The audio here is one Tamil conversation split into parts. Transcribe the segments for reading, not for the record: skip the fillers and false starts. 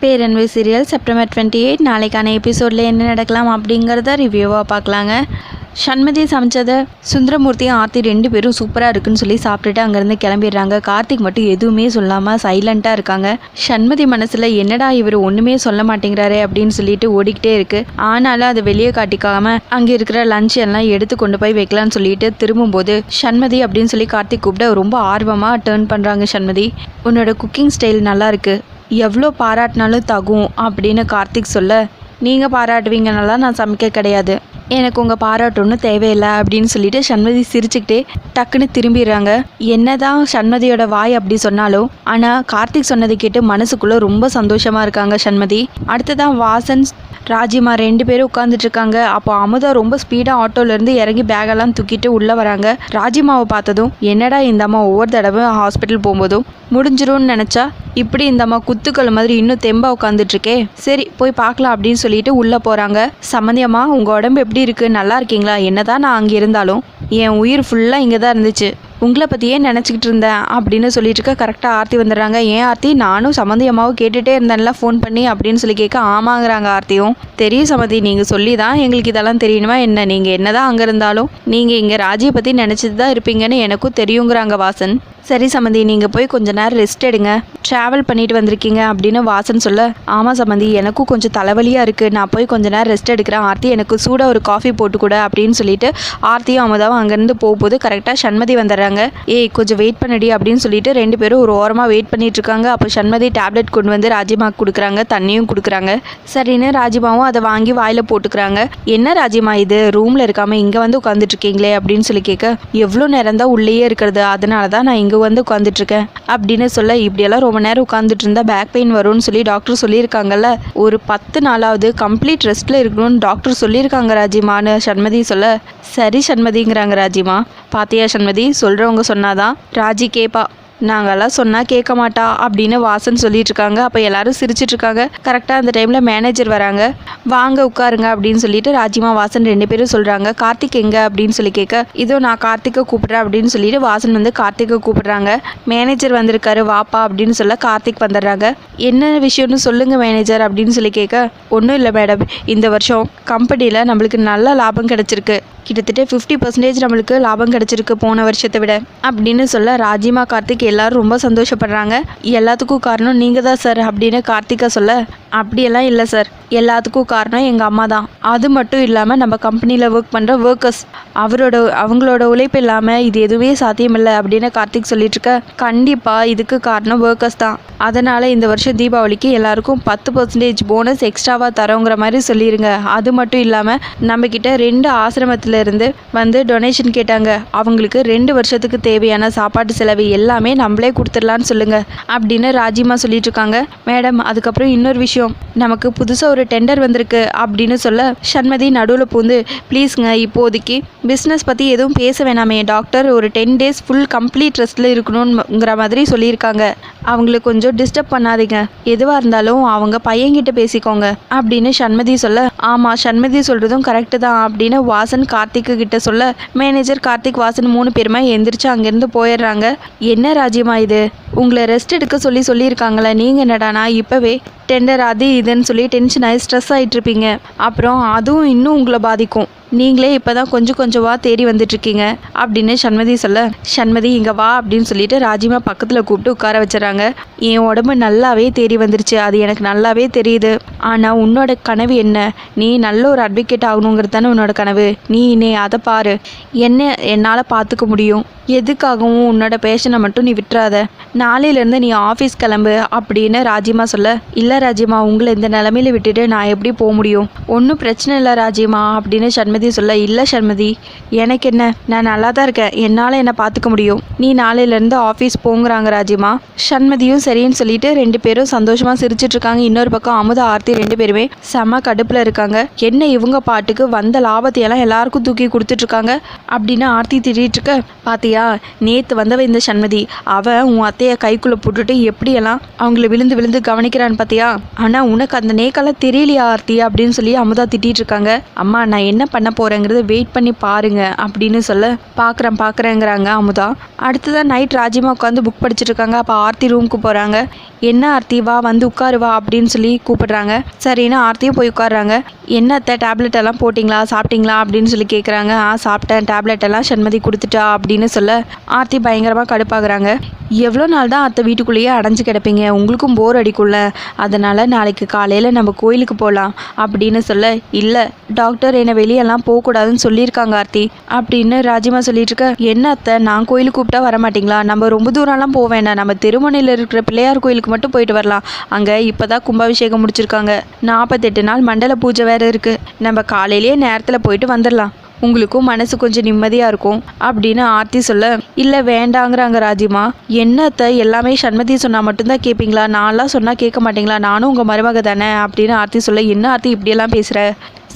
பேரன்பு சீரியல் செப்டம்பர் 28 நாளைக்கான எபிசோடில் என்ன நடக்கலாம் அப்படிங்கிறத ரிவ்யூவாக பார்க்கலாங்க. சண்மதி சமைச்சதை சுந்தரமூர்த்தியும் ஆர்த்தி 2 பேரும் சூப்பராக இருக்குன்னு சொல்லி சாப்பிட்டுட்டு அங்கேருந்து கிளம்பிடுறாங்க. கார்த்திக் மட்டும் எதுவுமே சொல்லாமல் சைலண்ட்டாக இருக்காங்க. சண்மதி மனசில் என்னடா இவர் ஒன்றுமே சொல்ல மாட்டேங்கிறாரே அப்படின்னு சொல்லிட்டு ஓடிக்கிட்டே இருக்கு. ஆனாலும் அதை வெளியே காட்டிக்காம அங்கே இருக்கிற லஞ்ச் எல்லாம் எடுத்து கொண்டு போய் வைக்கலான்னு சொல்லிட்டு திரும்பும்போது சண்மதி அப்படின்னு சொல்லி கார்த்திக் கூப்பிட ரொம்ப ஆர்வமாக டேர்ன் பண்ணுறாங்க. சண்மதி, உன்னோட குக்கிங் ஸ்டைல் நல்லா இருக்கு, எவ்வளோ பாராட்டினாலும் தகும் அப்படின்னு கார்த்திக் சொல்ல, நீங்கள் பாராட்டுவீங்கனால நான் சமைக்க கிடையாது, எனக்கு உங்கள் பாராட்டு ஒன்றும் தேவையில்லை அப்படின்னு சொல்லிட்டு சண்மதி சிரிச்சுக்கிட்டே டக்குன்னு திரும்பிடுறாங்க. என்னதான் சண்மதியோட வாய் அப்படி சொன்னாலும் ஆனால் கார்த்திக் சொன்னதை கேட்டு மனசுக்குள்ளே ரொம்ப சந்தோஷமாக இருக்காங்க சண்மதி. அடுத்ததான் வாசன் ராஜிமா 2 பேரும் உட்காந்துட்டு இருக்காங்க. அப்போ அமுதா ரொம்ப ஸ்பீடாக ஆட்டோலேருந்து இறங்கி பேகெல்லாம் தூக்கிட்டு உள்ளே வராங்க. ராஜிமாவை பார்த்ததும் என்னடா இந்த அம்மா ஒவ்வொரு தடவை ஹாஸ்பிட்டல் போகும்போதும் முடிஞ்சிரும்னு நினச்சா இப்படி இந்த அம்மா குத்துக்கள் மாதிரி இன்னும் தெம்பா உட்காந்துட்ருக்கே, சரி போய் பார்க்கலாம் அப்படின்னு சொல்லிட்டு உள்ளே போகிறாங்க. சம்மந்தியம்மா, உங்கள் உடம்பு எப்படி இருக்குது, நல்லா இருக்கீங்களா? என்னதான் நான் அங்கே இருந்தாலும் என் உயிர் ஃபுல்லாக இங்கே தான் இருந்துச்சு, உங்களை பற்றியே நினச்சிக்கிட்டு இருந்தேன் அப்படின்னு சொல்லிட்டு இருக்க கரெக்டாக ஆர்த்தி வந்துடுறாங்க. ஏன் ஆர்த்தி, நானும் சம்மந்தி அம்மாவும் கேட்டுகிட்டே இருந்தேன்ல ஃபோன் பண்ணி அப்படின்னு சொல்லி கேட்க, ஆமாங்கிறாங்க ஆர்த்தியும். தெரியும் சம்மந்தி, நீங்கள் சொல்லி தான் எங்களுக்கு இதெல்லாம் தெரியணுமா என்ன, நீங்கள் என்ன தான் அங்கே இருந்தாலும் நீங்கள் இங்கே ராஜியை பற்றி நினச்சிட்டு தான் இருப்பீங்கன்னு எனக்கும் தெரியுங்கிறாங்க வாசன். சரி சம்மந்தி, நீங்கள் போய் கொஞ்ச நேரம் ரெஸ்ட் எடுங்க, ட்ராவல் பண்ணிட்டு வந்திருக்கீங்க அப்படின்னு வாசன் சொல்ல, ஆமாம் சம்மந்தி, எனக்கும் கொஞ்சம் தலைவலியாக இருக்குது, நான் போய் கொஞ்ச நேரம் ரெஸ்ட் எடுக்கிறேன், ஆர்த்தி எனக்கு சூடாக ஒரு காஃபி போட்டு கூட அப்படின்னு சொல்லிட்டு ஆர்த்தியும் அமுதாவும் அங்கேருந்து போகும்போது கரெக்டாக சண்மதி வந்துடுறாங்க. ஏய் கொஞ்சம் வெயிட் பண்ணடி அப்படின்னு சொல்லிட்டு 2 பேரும் ஒரு ஓரமாக வெயிட் பண்ணிட்டு இருக்காங்க. அப்போ சண்மதி டேப்லெட் கொண்டு வந்து ராஜிமாவுக்கு கொடுக்குறாங்க, தண்ணியும் கொடுக்குறாங்க. சரின்னு ராஜிமாவும் அதை வாங்கி வாயில் போட்டுக்கிறாங்க. என்ன ராஜிமா இது, ரூமில் இருக்காமல் இங்கே வந்து உட்காந்துட்டு இருக்கீங்களே அப்படின்னு சொல்லி கேட்க, எவ்வளோ நேரம் தான் உள்ளேயே இருக்கிறது, அதனால தான் நான் இங்கே வந்து உட்காந்துட்டு இருக்கேன் அப்படின்னு சொல்ல, இப்படியெல்லாம் ரொம்ப நேரம் உட்காந்துட்டு இருந்தா பேக் பெயின் வரும்னு சொல்லி டாக்டர் சொல்லியிருக்காங்கல்ல, ஒரு 10 நாளாவது கம்ப்ளீட் ரெஸ்ட்ல இருக்கணும்னு டாக்டர் சொல்லியிருக்காங்க ராஜிமான்னு சண்மதி சொல்ல, சரி சண்மதிங்கிறாங்க ராஜிமா. பாத்தியா சண்மதி, சொல்றவங்க சொன்னாதான் ராஜி கேப்பா, நாங்கள்லாம் சொன்னால் கேட்க மாட்டா அப்படின்னு வாசன் சொல்லிட்டு இருக்காங்க. அப்போ எல்லாரும் சிரிச்சிட்டு இருக்காங்க. கரெக்டாக அந்த டைமில் மேனேஜர் வராங்க. வாங்க உட்காருங்க அப்படின்னு சொல்லிட்டு ராஜிமா வாசன் 2 பேரும் சொல்கிறாங்க. கார்த்திக் எங்கே அப்படின்னு சொல்லி கேட்க, இதோ நான் கார்த்திகை கூப்பிட்றேன் அப்படின்னு சொல்லிட்டு வாசன் வந்து கார்த்திகை கூப்பிட்றாங்க. மேனேஜர் வந்திருக்காரு வாப்பா அப்படின்னு சொல்ல கார்த்திக் வந்துடுறாங்க. என்ன விஷயம்னு சொல்லுங்கள் மேனேஜர் அப்படின்னு சொல்லி கேட்க, ஒன்றும் இல்லை மேடம், இந்த வருஷம் கம்பெனியில் நம்மளுக்கு நல்ல லாபம் கிடச்சிருக்கு, கிட்டத்தட்ட 50% நம்மளுக்கு லாபம் கிடச்சிருக்கு போன வருஷத்தை விட அப்படின்னு சொல்ல, ராஜிமா கார்த்திக் எல்லாரும் ரொம்ப சந்தோஷப்படுறாங்க. எல்லாத்துக்கும் காரணம் நீங்கள் தான் சார் அப்படின்னு கார்த்திகா சொல்ல, அப்படியெல்லாம் இல்லை சார், எல்லாத்துக்கும் காரணம் எங்கள் அம்மா தான், அது மட்டும் இல்லாமல் நம்ம கம்பெனியில் ஒர்க் பண்ணுற ஒர்க்கர்ஸ் அவங்களோட உழைப்பு இல்லாமல் இது எதுவுமே சாத்தியமில்லை அப்படின்னு கார்த்திக் சொல்லிட்டு இருக்க, கண்டிப்பாக இதுக்கு காரணம் ஒர்க்கர்ஸ் தான், அதனால் இந்த வருஷம் தீபாவளிக்கு எல்லாருக்கும் 10% போனஸ் எக்ஸ்ட்ராவாக தரோங்கிற மாதிரி சொல்லிடுங்க. அது மட்டும் இல்லாமல் நம்மக்கிட்ட 2 ஆசிரமத்தில் இருந்து வந்து டொனேஷன் கேட்டாங்க, அவங்களுக்கு 2 வருஷத்துக்கு தேவையான சாப்பாட்டு செலவு எல்லாமே நம்மளே கொடுத்துடலான்னு சொல்லுங்கள் அப்படின்னு ராஜிமா சொல்லிட்டு இருக்காங்க. மேடம், அதுக்கப்புறம் இன்னொரு விஷயம், நமக்கு புதுசாக ஒரு டெண்டர் வந்திருக்கு அப்படின்னு சொல்ல, சண்மதி நடுவில் பூந்து, ப்ளீஸுங்க இப்போதைக்கு பிஸ்னஸ் பற்றி எதுவும் பேச வேணாமே, டாக்டர் ஒரு 10 டேஸ் ஃபுல் கம்ப்ளீட் ரெஸ்ட்டில் இருக்கணுங்கிற மாதிரி சொல்லியிருக்காங்க, அவங்களுக்கு கொஞ்சம் டிஸ்டர்ப் பண்ணாதீங்க, எதுவாக இருந்தாலும் அவங்க பையன்கிட்ட பேசிக்கோங்க அப்படின்னு சண்மதி சொல்ல, ஆமாம் சண்மதி சொல்கிறதும் கரெக்டு தான் அப்படின்னு வாசன் கார்த்திக்கு கிட்ட சொல்ல, மேனேஜர் கார்த்திக் வாசன் 3 பேருமே எந்திரிச்சு அங்கேருந்து போயிடுறாங்க. என்ன ராஜிமா இது, உங்களை ரெஸ்ட் எடுக்க சொல்லியிருக்காங்களே, நீங்கள் என்னடானா இப்போவே டெண்டர் அது இதுன்னு சொல்லி டென்ஷன் ஆகி ஸ்ட்ரெஸ் ஆகிட்டு இருப்பீங்க, அப்புறம் அதுவும் இன்னும் உங்களை பாதிக்கும், நீங்களே இப்போ தான் கொஞ்சமாக தேடி வந்துட்டுருக்கீங்க அப்படின்னு சண்மதி சொல்ல, சண்மதி இங்கே வா அப்படின்னு சொல்லிட்டு ராஜிமா பக்கத்தில் கூப்பிட்டு உட்கார வச்சுறாங்க. என் உடம்பு நல்லாவே தேடி வந்துருச்சு, அது எனக்கு நல்லாவே தெரியுது, ஆனால் உன்னோட கனவு என்ன, நீ நல்ல ஒரு அட்வொகேட் ஆகணுங்கிறது தானே உன்னோட கனவு, நீ அதை பாரு, என்ன என்னால் பார்த்துக்க முடியும், எதுக்காகவும் உன்னோட பேஷனை மட்டும் நீ விட்டுறாத, நாளையிலேருந்து நீ ஆஃபீஸ் கிளம்பு அப்படின்னு ராஜிமா சொல்ல, இல்லை ராஜிமா, உங்களை இந்த நிலமையில விட்டுட்டு நான் எப்படி போக முடியும், ஒன்றும் பிரச்சனை இல்லை ராஜிமா அப்படின்னு சண்மதி சொல்ல, இல்லை சண்மதி எனக்கு என்ன, நான் நல்லா தான் இருக்கேன், என்னால் என்னை பார்த்துக்க முடியும், நீ நாளையிலேருந்து ஆஃபீஸ் போங்கிறாங்க ராஜிமா. சண்மதியும் சரின்னு சொல்லிட்டு 2 பேரும் சந்தோஷமாக சிரிச்சிட்டு இருக்காங்க. இன்னொரு பக்கம் அமுதா ஆர்த்தி 2 பேருமே செம்ம கடுப்பில் இருக்காங்க. என்ன இவங்க பாட்டுக்கு வந்த லாபத்தையெல்லாம் எல்லாருக்கும் தூக்கி கொடுத்துட்ருக்காங்க அப்படின்னு ஆர்த்தி திட்டிகிட்டு இருக்க, பாத்தியா நேற்று வந்தவ இந்த சண்மதி, அவன் உன் அத்தையை கைக்குள்ளே போட்டுட்டு எப்படியெல்லாம் அவங்கள விழுந்து விழுந்து கவனிக்கிறான்னு பார்த்தியா? ஆனால் உனக்கு அந்த நேக்கெல்லாம் தெரியலையா ஆர்த்தி அப்படின்னு சொல்லி அமுதா திட்டிகிட்டு இருக்காங்க. அம்மா நான் என்ன பண்ண போகிறேங்கிறத வெயிட் பண்ணி பாருங்க அப்படின்னு சொல்ல பார்க்குறேங்கிறாங்க அமுதா. அடுத்ததான் நைட் ராஜிமா உட்காந்து புக் படிச்சுட்டு இருக்காங்க. அப்போ ஆர்த்தி ரூமுக்கு போகிறாங்க. என்ன ஆர்த்தி வா வந்து உட்காரு வா அப்படின்னு சொல்லி கூப்பிடுறாங்க. சரின்னு ஆர்த்தியும் போய் உட்காடுறாங்க. என்னத்த டேப்லெட் எல்லாம் போட்டிங்களா சாப்பிட்டீங்களா அப்படின்னு சொல்லி கேட்குறாங்க. சாப்பிட்டேன், டேப்லெட் எல்லாம் சண்மதி கொடுத்துட்டா அப்படின்னு சொல்ல ஆர்த்தி பயங்கரமாக கடுப்பாகிறாங்க. எவ்வளோ நாள் தான் அத்தை வீட்டுக்குள்ளேயே அடைஞ்சு கிடப்பீங்க, உங்களுக்கும் போர் அடிக்கும்ல, அதனால் நாளைக்கு காலையில் நம்ம கோயிலுக்கு போகலாம் அப்படின்னு சொல்ல, இல்லை டாக்டர் என்னை வெளியெல்லாம் போகக்கூடாதுன்னு சொல்லியிருக்காங்க ஆர்த்தி அப்படின்னு ராஜிமா சொல்லிட்டு இருக்க. என்ன அத்தை நான் கோயிலுக்கு கூப்பிட்டா வரமாட்டிங்களா? நம்ம ரொம்ப தூரம்லாம் போக வேண்டாம், நம்ம திருமணையில் இருக்கிற பிள்ளையார் கோயிலுக்கு மட்டும் போயிட்டு வரலாம். அங்கே இப்போ தான் கும்பாபிஷேகம் முடிச்சிருக்காங்க, 48 நாள் மண்டல பூஜை வேறு இருக்குது, நம்ம காலையிலேயே நேரத்தில் போயிட்டு வந்துடலாம், உங்களுக்கும் மனசு கொஞ்சம் நிம்மதியாக இருக்கும் அப்படின்னு ஆர்த்தி சொல்ல, இல்லை வேண்டாங்கிறாங்க ராஜிமா. என்னத்தை எல்லாமே சண்மதி சொன்னால் மட்டும்தான் கேட்பீங்களா? நான்லாம் சொன்னால் கேட்க மாட்டீங்களா? நானும் உங்கள் மருமக தானே அப்படின்னு ஆர்த்தி சொல்ல, என்ன ஆர்த்தி இப்படியெல்லாம் பேசுகிற?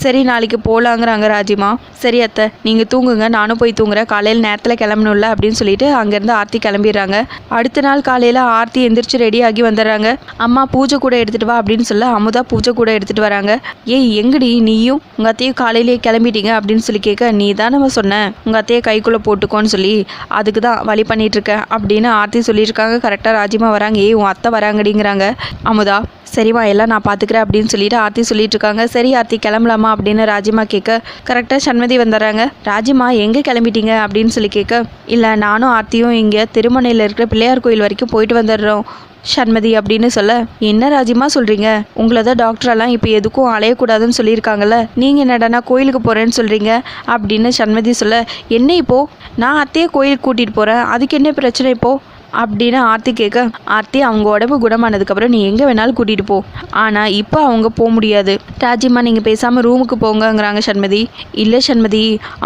சரி நாளைக்கு போகலாங்கிறாங்க ராஜிமா. சரி அத்தை நீங்கள் தூங்குங்க, நானும் போய் தூங்குறேன், காலையில் நேரத்தில் கிளம்பணும்ல அப்படின்னு சொல்லிட்டு அங்கேருந்து ஆர்த்தி கிளம்பிடுறாங்க. அடுத்த நாள் காலையில் ஆர்த்தி எந்திரிச்சு ரெடி ஆகி வந்துடுறாங்க. அம்மா பூஜை கூட எடுத்துகிட்டு வா அப்படின்னு சொல்ல அமுதா பூஜை கூட எடுத்துகிட்டு வராங்க. ஏய் எங்கடி நீயும் உங்கள் அத்தையும் காலையிலேயே கிளம்பிட்டீங்க அப்படின்னு சொல்லி கேட்க, நீ தான் நம்ம சொன்னேன் உங்கள் அத்தையை கைக்குள்ளே போட்டுக்கோன்னு சொல்லி, அதுக்கு தான் வழி பண்ணிகிட்ருக்கேன் அப்படின்னு ஆர்த்தி சொல்லியிருக்காங்க. கரெக்டாக ராஜிமா வராங்க. ஏய் உன் அத்தை வராங்கடிங்கிறாங்க அமுதா. சரிம்மா எல்லாம் நான் பார்த்துக்கிறேன் அப்படின்னு சொல்லிட்டு ஆர்த்தி சொல்லிட்டு இருக்காங்க. சரி ஆர்த்தி கிளம்பலாமா அப்படின்னு ராஜிமா கேட்க, கரெக்டாக சண்மதி வந்துடுறாங்க. ராஜிமா எங்கே கிளம்பிட்டீங்க அப்படின்னு சொல்லி கேட்க, இல்லை நானும் ஆர்த்தியும் இங்கே திருமணையில் இருக்கிற பிள்ளையார் கோயில் வரைக்கும் போயிட்டு வந்துடுறோம் சண்மதி அப்படின்னு சொல்ல, என்ன ராஜிமா சொல்கிறீங்க? உங்களை தான் டாக்டரெல்லாம் இப்போ எதுக்கும் அலையக்கூடாதுன்னு சொல்லியிருக்காங்கல்ல, நீங்கள் என்னடானா கோயிலுக்கு போகிறேன்னு சொல்கிறீங்க அப்படின்னு சண்மதி சொல்ல, என்ன இப்போது நான் அத்தையை கோயிலுக்கு கூட்டிகிட்டு போகிறேன், அதுக்கு என்ன பிரச்சனை இப்போது அப்படின்னு ஆர்த்தி கேட்க, ஆர்த்தி அவங்க உடம்பு குணமானதுக்கப்புறம் நீ எங்கே வேணாலும் கூட்டிகிட்டு போ, ஆனால் இப்போ அவங்க போக முடியாது, ராஜிமா நீங்கள் பேசாமல் ரூமுக்கு போங்கங்கிறாங்க சண்மதி. இல்லை சண்மதி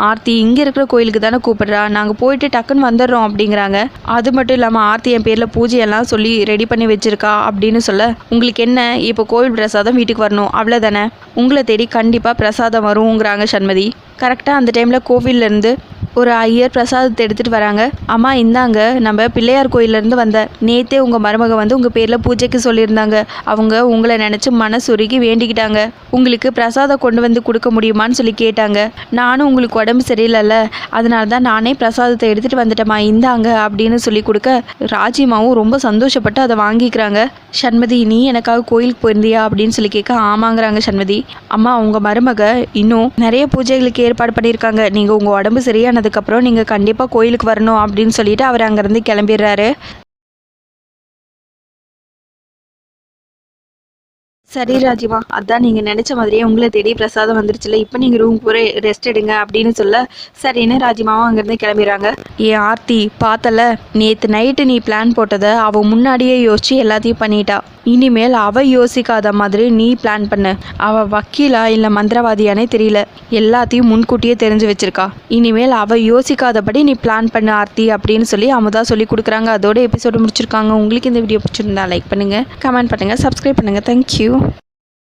ஆர்த்தி இங்கே இருக்கிற கோயிலுக்கு தானே கூப்பிட்றா, நாங்கள் போயிட்டு டக்குன்னு வந்துடுறோம் அப்படிங்கிறாங்க. அது மட்டும் இல்லாமல் ஆர்த்தி என் பேரில் பூஜையெல்லாம் சொல்லி ரெடி பண்ணி வச்சுருக்கா அப்படின்னு சொல்ல, உங்களுக்கு என்ன இப்போ கோவில் பிரசாதம் வீட்டுக்கு வரணும் அவ்வளோதானே, உங்களை தேடி கண்டிப்பாக பிரசாதம் வருங்கிறாங்க சண்மதி. கரெக்டாக அந்த டைமில் கோவிலேருந்து ஒரு ஐயர் பிரசாதத்தை எடுத்துகிட்டு வராங்க. அம்மா இந்தாங்க, நம்ம பிள்ளையார் கோயிலேருந்து வந்த நேற்றே உங்கள் மருமக வந்து உங்கள் பேரில் பூஜைக்கு சொல்லியிருந்தாங்க, அவங்க உங்களை நினச்சி மனசுருகி வேண்டிக்கிட்டாங்க, உங்களுக்கு பிரசாதம் கொண்டு வந்து கொடுக்க முடியுமான்னு சொல்லி கேட்டாங்க, நானும் உங்களுக்கு உடம்பு சரியில்லைல்ல அதனால தான் நானே பிரசாதத்தை எடுத்துகிட்டு வந்துட்டேம்மா இந்தாங்க அப்படின்னு சொல்லி கொடுக்க, ராஜிமாவும் ரொம்ப சந்தோஷப்பட்டு அதை வாங்கிக்கிறாங்க. சண்மதி நீ எனக்காக கோயிலுக்கு போயிருந்தியா அப்படின்னு சொல்லி கேட்க, ஆமாங்கிறாங்க சண்மதி. அம்மா உங்கள் மருமக இன்னும் நிறைய பூஜைகளுக்கு ஏற்பாடு பண்ணியிருக்காங்க, நீங்கள் உங்கள் உடம்பு சரியானதுக்கப்புறம் நீங்கள் கண்டிப்பாக கோயிலுக்கு வரணும் அப்படின்னு சொல்லிட்டு அவர் அங்கேருந்து கிளம்பிடுறாரு. சரி ராஜிமா, அதான் நீங்கள் நினச்ச மாதிரியே உங்களை தேடி பிரசாதம் வந்துருச்சுல, இப்போ நீங்கள் ரூம் போகிற ரெஸ்ட் எடுங்க அப்படின்னு சொல்ல, சரின்னு ராஜிமாவும் அங்கேருந்து கிளம்பிடுறாங்க. ஏன் ஆர்த்தி பார்த்தல, நேற்று நைட்டு நீ பிளான் போட்டதை அவள் முன்னாடியே யோசிச்சு எல்லாத்தையும் பண்ணிட்டா, இனிமேல் அவள் யோசிக்காத மாதிரி நீ பிளான் பண்ண, அவள் வக்கீலா இல்லை மந்திரவாதியானே தெரியல, எல்லாத்தையும் முன்கூட்டியே தெரிஞ்சு வச்சிருக்கா, இனிமேல் அவள் யோசிக்காதபடி நீ பிளான் பண்ண ஆர்த்தி அப்படின்னு சொல்லி அமுதா சொல்லி கொடுக்குறாங்க. அதோட எபிசோடு முடிச்சிருக்காங்க. உங்களுக்கு இந்த வீடியோ பிடிச்சிருந்தா லைக் பண்ணுங்கள், கமெண்ட் பண்ணுங்கள், சப்ஸ்கிரைப் பண்ணுங்கள். தேங்க்யூ.